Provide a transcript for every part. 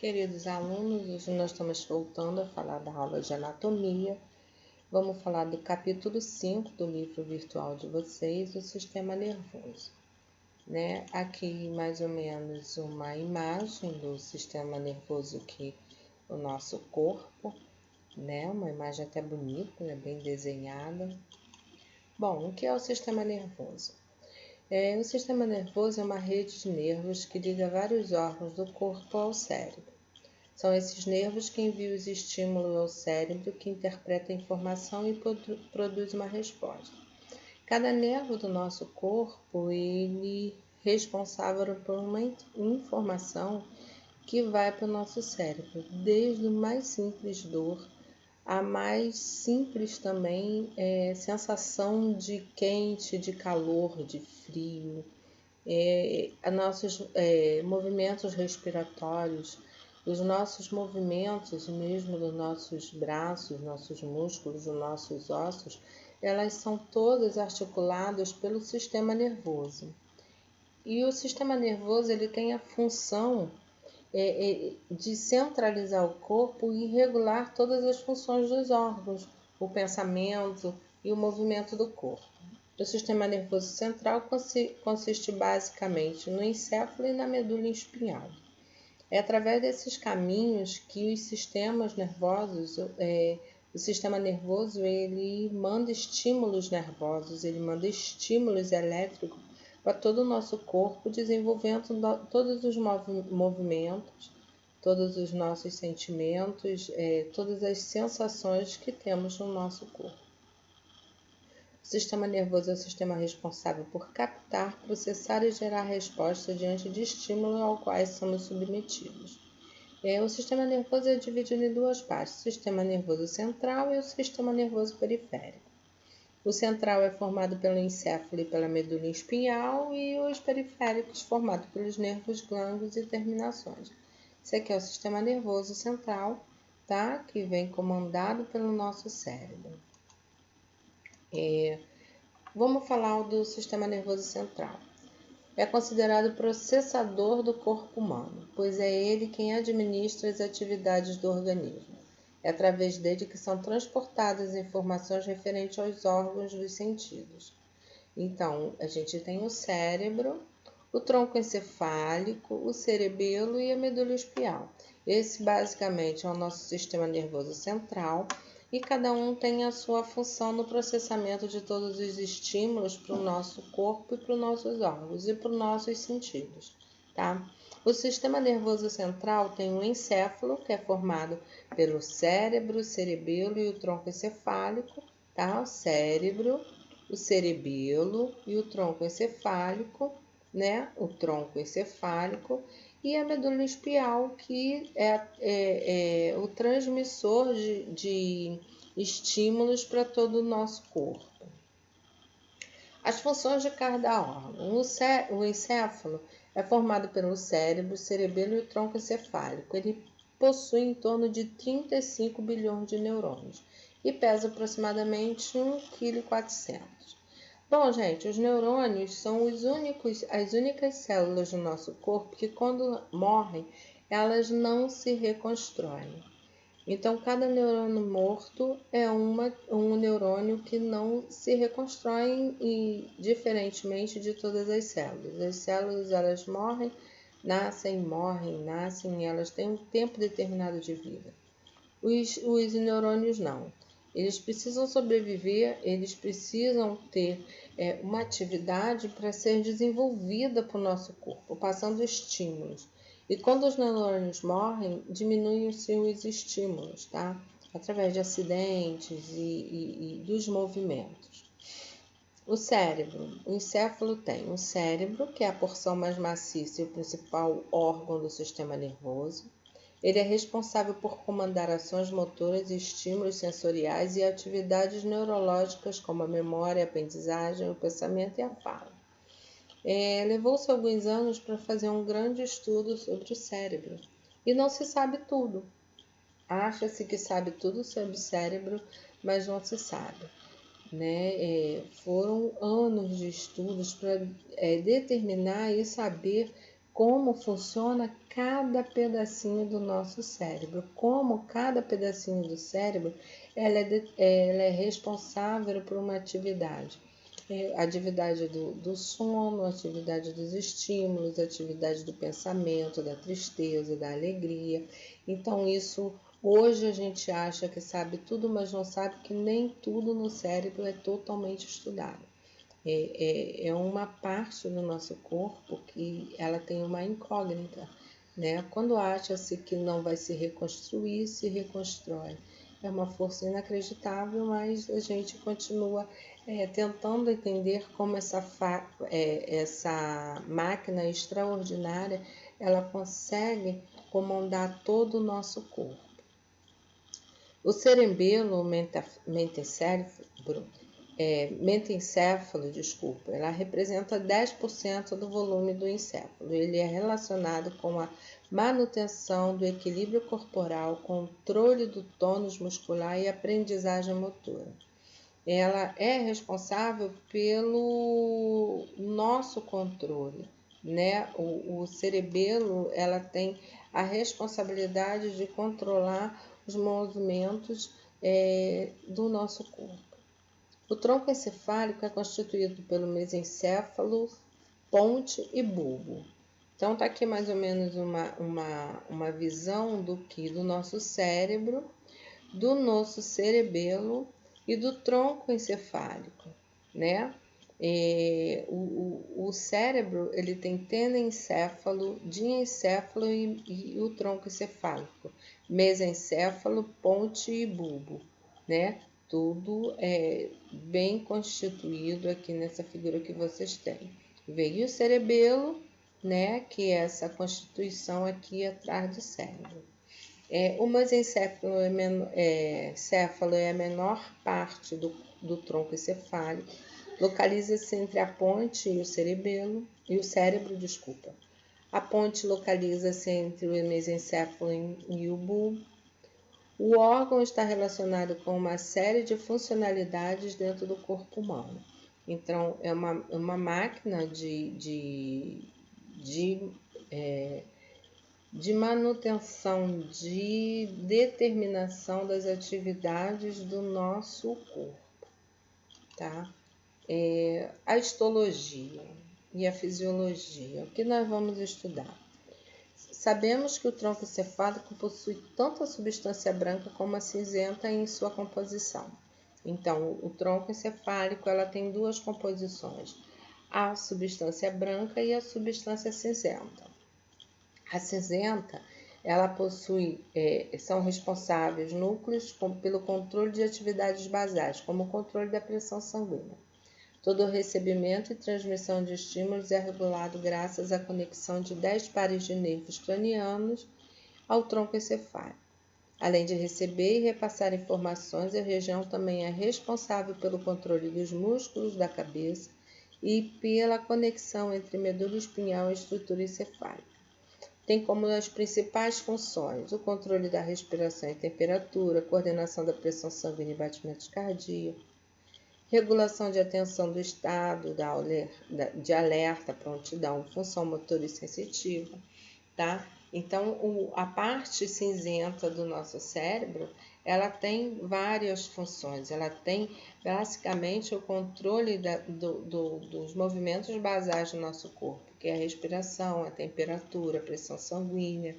Queridos alunos, hoje nós estamos voltando a falar da aula de anatomia. Vamos falar do capítulo 5 do livro virtual de vocês, o sistema nervoso. Aqui mais ou menos uma imagem do sistema nervoso aqui, o nosso corpo, uma imagem até bonita, bem desenhada. Bom, o que é o sistema nervoso? O sistema nervoso é uma rede de nervos que liga vários órgãos do corpo ao cérebro. São esses nervos que enviam os estímulos ao cérebro, que interpreta a informação e produz uma resposta. Cada nervo do nosso corpo, ele é responsável por uma informação que vai para o nosso cérebro, desde o mais simples dor, a mais simples também sensação de quente, de calor, de frio, nossos movimentos respiratórios, os nossos movimentos mesmo dos nossos braços, nossos músculos, os nossos ossos, elas são todas articuladas pelo sistema nervoso. E o sistema nervoso ele tem a função de centralizar o corpo e regular todas as funções dos órgãos, o pensamento e o movimento do corpo. O sistema nervoso central consiste basicamente no encéfalo e na medula espinhal. É através desses caminhos que os sistemas nervosos, o sistema nervoso ele manda estímulos nervosos, ele manda estímulos elétricos para todo o nosso corpo, desenvolvendo todos os movimentos, todos os nossos sentimentos, todas as sensações que temos no nosso corpo. O sistema nervoso é o sistema responsável por captar, processar e gerar resposta diante de estímulos aos quais somos submetidos. O sistema nervoso é dividido em duas partes, o sistema nervoso central e o sistema nervoso periférico. O central é formado pelo encéfalo e pela medula espinhal e os periféricos formados pelos nervos, glândulos e terminações. Esse aqui é o sistema nervoso central, que vem comandado pelo nosso cérebro. Vamos falar do sistema nervoso central. É considerado processador do corpo humano, pois é ele quem administra as atividades do organismo. É através dele que são transportadas informações referentes aos órgãos dos sentidos. Então, a gente tem o cérebro, o tronco encefálico, o cerebelo e a medula espinhal. Esse basicamente é o nosso sistema nervoso central e cada um tem a sua função no processamento de todos os estímulos para o nosso corpo e para os nossos órgãos e para os nossos sentidos, O sistema nervoso central tem um encéfalo, que é formado pelo cérebro, o cerebelo e o tronco encefálico, O cérebro, o cerebelo e o tronco encefálico, O tronco encefálico e a medula espinhal, que é o transmissor de estímulos para todo o nosso corpo. As funções de cada órgão. O encéfalo é formado pelo cérebro, cerebelo e o tronco encefálico. Ele possui em torno de 35 bilhões de neurônios e pesa aproximadamente 1,4 kg. Bom, gente, os neurônios são as únicas células do nosso corpo que, quando morrem, elas não se reconstroem. Então, cada neurônio morto é um neurônio que não se reconstrói, e diferentemente de todas as células. As células, elas morrem, nascem, e elas têm um tempo determinado de vida. Os neurônios não. Eles precisam sobreviver, eles precisam ter uma atividade para ser desenvolvida para o nosso corpo, passando estímulos. E quando os neurônios morrem, diminuem os seus estímulos, Através de acidentes e dos movimentos. O cérebro. O encéfalo tem o cérebro, que é a porção mais maciça e o principal órgão do sistema nervoso. Ele é responsável por comandar ações motoras, estímulos sensoriais e atividades neurológicas como a memória, a aprendizagem, o pensamento e a fala. Levou-se alguns anos para fazer um grande estudo sobre o cérebro e não se sabe tudo. Acha-se que sabe tudo sobre o cérebro, mas não se sabe. Foram anos de estudos para determinar e saber como funciona cada pedacinho do nosso cérebro, como cada pedacinho do cérebro ela é responsável por uma atividade. A atividade do sono, a atividade dos estímulos, a atividade do pensamento, da tristeza, da alegria. Então isso, hoje a gente acha que sabe tudo, mas não sabe que nem tudo no cérebro é totalmente estudado. É uma parte do nosso corpo que ela tem uma incógnita, né? Quando acha-se que não vai se reconstruir, se reconstrói. É uma força inacreditável, mas a gente continua tentando entender como essa máquina extraordinária ela consegue comandar todo o nosso corpo. O cerebelo mentencéfalo, ela representa 10% do volume do encéfalo. Ele é relacionado com a manutenção do equilíbrio corporal, controle do tônus muscular e aprendizagem motora. Ela é responsável pelo nosso controle, né? O cerebelo, ela tem a responsabilidade de controlar os movimentos do nosso corpo. O tronco encefálico é constituído pelo mesencéfalo, ponte e bulbo. Então, está aqui mais ou menos uma visão do nosso cérebro, do nosso cerebelo e do tronco encefálico, né? O cérebro ele tem tenencéfalo, diencéfalo e o tronco encefálico, mesencéfalo, ponte e bulbo, né? Tudo é bem constituído aqui nessa figura que vocês têm. Veio o cerebelo, né? Que é essa constituição aqui atrás do cérebro. O mesencéfalo é a menor parte do tronco encefálico, localiza-se entre a ponte e o cérebro. A ponte localiza-se entre o mesencéfalo e o bulbo. O órgão está relacionado com uma série de funcionalidades dentro do corpo humano. Então, é uma máquina de manutenção, de determinação das atividades do nosso corpo, tá? A histologia e a fisiologia, o que nós vamos estudar? Sabemos que o tronco encefálico possui tanto a substância branca como a cinzenta em sua composição. Então, o tronco encefálico ela tem duas composições, a substância branca e a substância cinzenta. A cinzenta, ela possui, são responsáveis núcleos pelo controle de atividades basais, como o controle da pressão sanguínea. Todo o recebimento e transmissão de estímulos é regulado graças à conexão de 10 pares de nervos cranianos ao tronco encefálico. Além de receber e repassar informações, a região também é responsável pelo controle dos músculos da cabeça e pela conexão entre medula espinhal e estrutura encefálica. Tem como as principais funções o controle da respiração e temperatura, coordenação da pressão sanguínea e batimentos cardíacos, regulação de atenção do estado de alerta, prontidão, função motora e sensitiva, tá? Então, a parte cinzenta do nosso cérebro, ela tem várias funções. Ela tem, basicamente, o controle dos movimentos basais do nosso corpo, que é a respiração, a temperatura, a pressão sanguínea,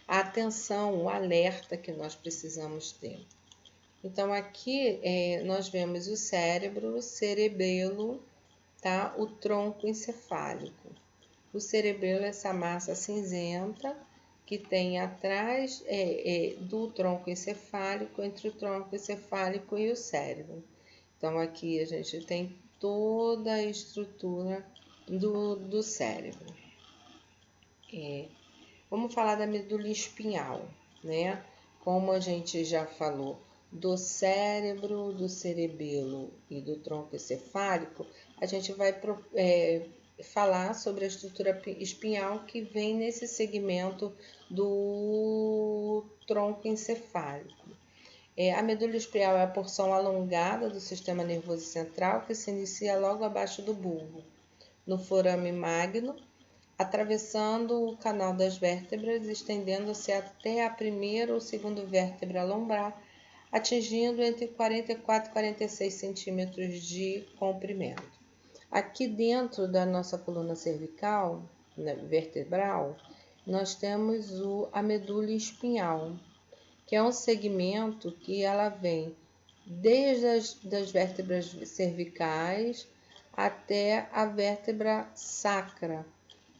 a atenção, o alerta que nós precisamos ter. Então, aqui nós vemos o cérebro, o cerebelo, tá? O tronco encefálico. O cerebelo é essa massa cinzenta que tem atrás do tronco encefálico, entre o tronco encefálico e o cérebro. Então, aqui a gente tem toda a estrutura do cérebro. Vamos falar da medula espinhal, né? Como a gente já falou do cérebro, do cerebelo e do tronco encefálico, a gente vai falar sobre a estrutura espinhal que vem nesse segmento do tronco encefálico. A medula espinhal é a porção alongada do sistema nervoso central que se inicia logo abaixo do bulbo, no forame magno, atravessando o canal das vértebras, estendendo-se até a primeira ou segunda vértebra lombar, atingindo entre 44 e 46 centímetros de comprimento. Aqui dentro da nossa coluna cervical, vertebral, nós temos a medula espinhal, que é um segmento que ela vem desde as vértebras cervicais até a vértebra sacra.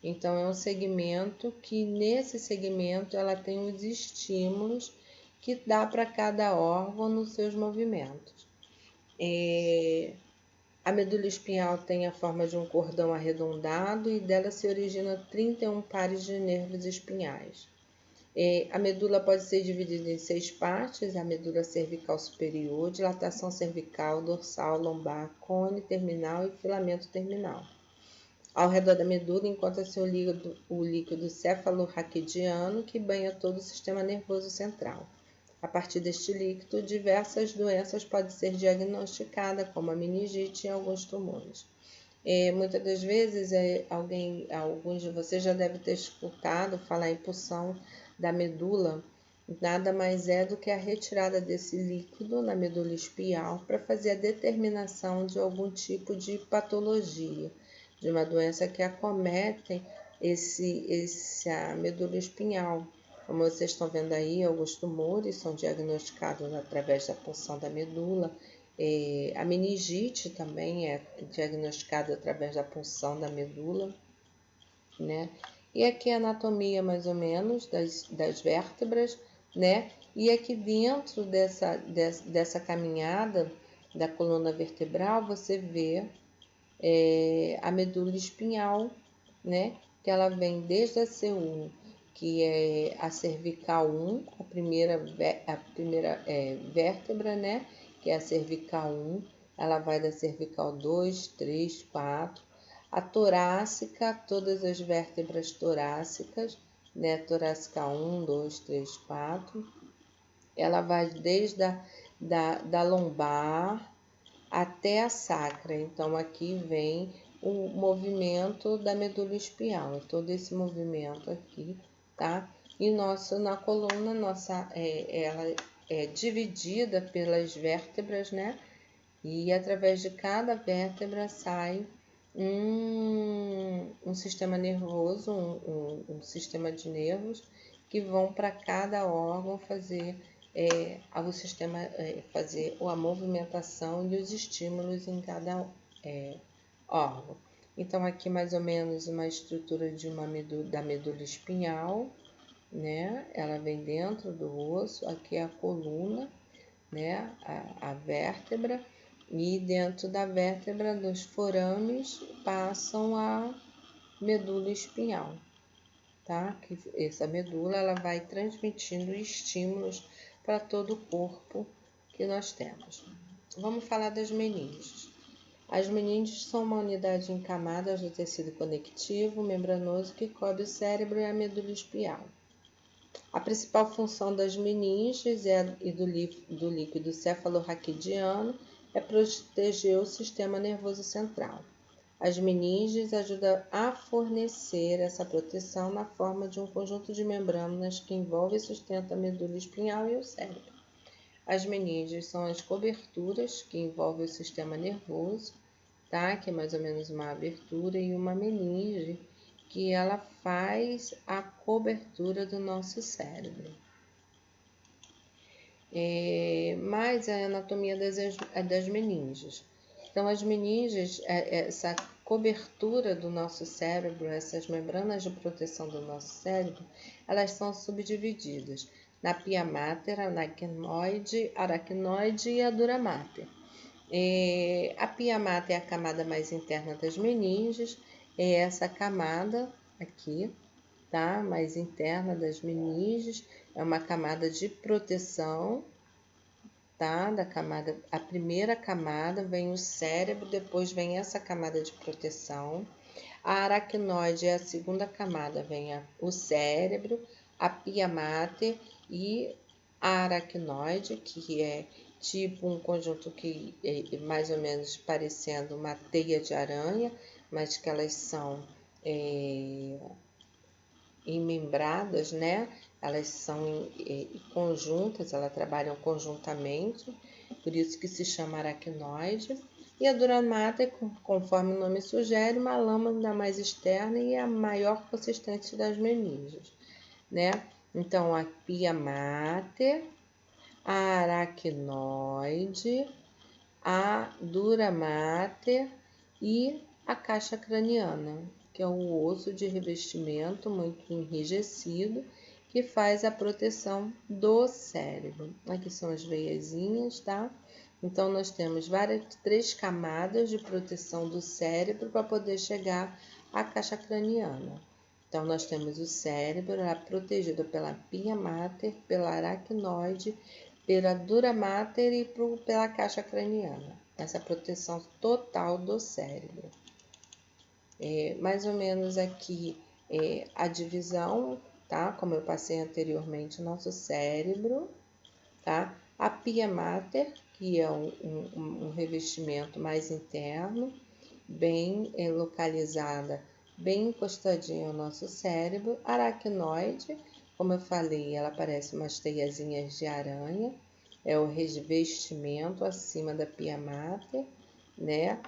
Então, é um segmento que, nesse segmento, ela tem os estímulos que dá para cada órgão nos seus movimentos. A medula espinhal tem a forma de um cordão arredondado e dela se originam 31 pares de nervos espinhais. A medula pode ser dividida em 6 partes: a medula cervical superior, dilatação cervical, dorsal, lombar, cone terminal e filamento terminal. Ao redor da medula encontra-se o líquido cefalorraquidiano, que banha todo o sistema nervoso central. A partir deste líquido, diversas doenças podem ser diagnosticadas, como a meningite e alguns tumores. Muitas das vezes, alguns de vocês já devem ter escutado falar em punção da medula. Nada mais é do que a retirada desse líquido na medula espinhal para fazer a determinação de algum tipo de patologia, de uma doença que acomete a medula espinhal. Como vocês estão vendo aí, alguns tumores são diagnosticados através da punção da medula. A meningite também é diagnosticada através da punção da medula, né? E aqui a anatomia mais ou menos das vértebras, né? E aqui dentro dessa caminhada da coluna vertebral, você vê a medula espinhal, né? Que ela vem desde a C1, que é a cervical 1, a primeira vértebra, né? Que é a cervical 1, ela vai da cervical 2, 3, 4, a torácica, todas as vértebras torácicas, né? Torácica 1, 2, 3, 4, ela vai desde da lombar até a sacra. Então, aqui vem o movimento da medula espinhal, todo esse movimento aqui, tá? E na coluna, ela é dividida pelas vértebras, né? E através de cada vértebra sai um sistema nervoso, um sistema de nervos que vão para cada órgão fazer fazer a movimentação e os estímulos em cada órgão. Então, aqui mais ou menos uma estrutura da medula espinhal, né? Ela vem dentro do osso, aqui é a coluna, né? A vértebra, e dentro da vértebra dos forames passam a medula espinhal, tá? Que essa medula ela vai transmitindo estímulos para todo o corpo que nós temos. Vamos falar das meninges. As meninges são uma unidade em camadas do tecido conectivo membranoso que cobre o cérebro e a medula espinhal. A principal função das meninges e do líquido cefalorraquidiano é proteger o sistema nervoso central. As meninges ajudam a fornecer essa proteção na forma de um conjunto de membranas que envolve e sustenta a medula espinhal e o cérebro. As meninges são as coberturas que envolvem o sistema nervoso, tá? Que é mais ou menos uma abertura, e uma meninge que ela faz a cobertura do nosso cérebro. Mais a anatomia das meninges. Então, as meninges, essa cobertura do nosso cérebro, essas membranas de proteção do nosso cérebro, elas são subdivididas na pia mater, aracnoide e a dura mater. A pia mater é a camada mais interna das meninges, é essa camada aqui, tá? Mais interna das meninges, é uma camada de proteção, tá? A primeira camada vem o cérebro, depois vem essa camada de proteção. A aracnoide é a segunda camada, vem o cérebro, a pia mater e a aracnoide, que é tipo um conjunto que é mais ou menos parecendo uma teia de aranha, mas que elas são emembradas, né? Elas são conjuntas, elas trabalham conjuntamente, por isso que se chama aracnoide. E a dura mater, conforme o nome sugere, uma lâmina mais externa e a maior consistência das meninges, né? Então, a pia mater, a aracnoide, a dura mater e a caixa craniana, que é o osso de revestimento muito enrijecido que faz a proteção do cérebro. Aqui são as veiazinhas, tá? Então, nós temos três camadas de proteção do cérebro para poder chegar à caixa craniana. Então, nós temos o cérebro protegido pela pia mater, pela aracnoide, pela dura mater e pela caixa craniana. Essa proteção total do cérebro. Mais ou menos aqui a divisão, tá? Como eu passei anteriormente, nosso cérebro, tá? A pia mater, que é um revestimento mais interno, bem localizada, bem encostadinha ao nosso cérebro. Aracnoide, como eu falei, ela parece umas teiazinhas de aranha, é o revestimento acima da pia mater, né?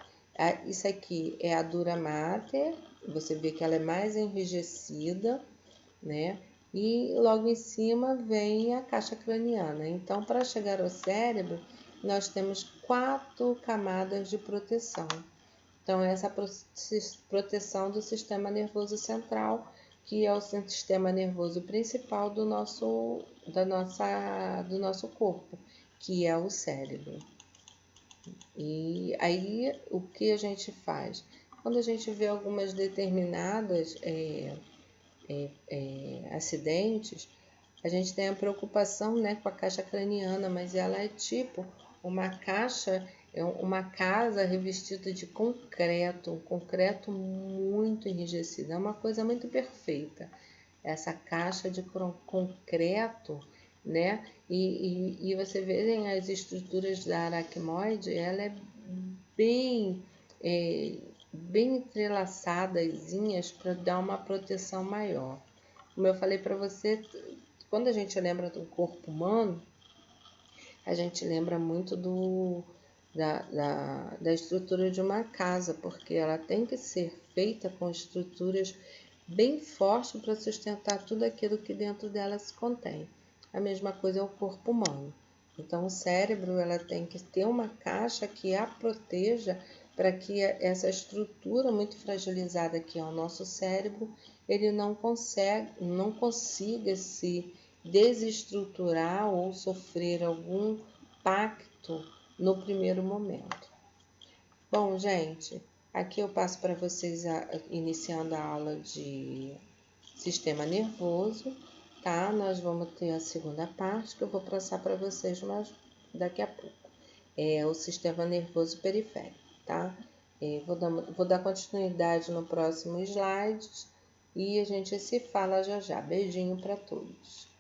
Isso aqui é a dura mater, você vê que ela é mais enrijecida, né? E logo em cima vem a caixa craniana. Então, para chegar ao cérebro, nós temos 4 camadas de proteção. Então, essa proteção do sistema nervoso central, que é o sistema nervoso principal do nosso corpo, que é o cérebro. E aí, o que a gente faz? Quando a gente vê algumas determinadas acidentes, a gente tem a preocupação, né, com a caixa craniana, mas ela é tipo uma casa revestida de concreto, um concreto muito enrijecido, é uma coisa muito perfeita. Essa caixa de concreto, né? E você vê as estruturas da aracnoide, ela é bem, bem entrelaçadazinhas para dar uma proteção maior. Como eu falei para você, quando a gente lembra do corpo humano, a gente lembra muito da estrutura de uma casa, porque ela tem que ser feita com estruturas bem fortes para sustentar tudo aquilo que dentro dela se contém. A mesma coisa é o corpo humano. Então, o cérebro ela tem que ter uma caixa que a proteja para que essa estrutura muito fragilizada que é o nosso cérebro, ele não consiga se desestruturar ou sofrer algum impacto no primeiro momento. Bom, gente, aqui eu passo para vocês iniciando a aula de sistema nervoso, tá? Nós vamos ter a segunda parte que eu vou passar para vocês daqui a pouco. É o sistema nervoso periférico, tá? Vou dar continuidade no próximo slide e a gente se fala já já. Beijinho para todos.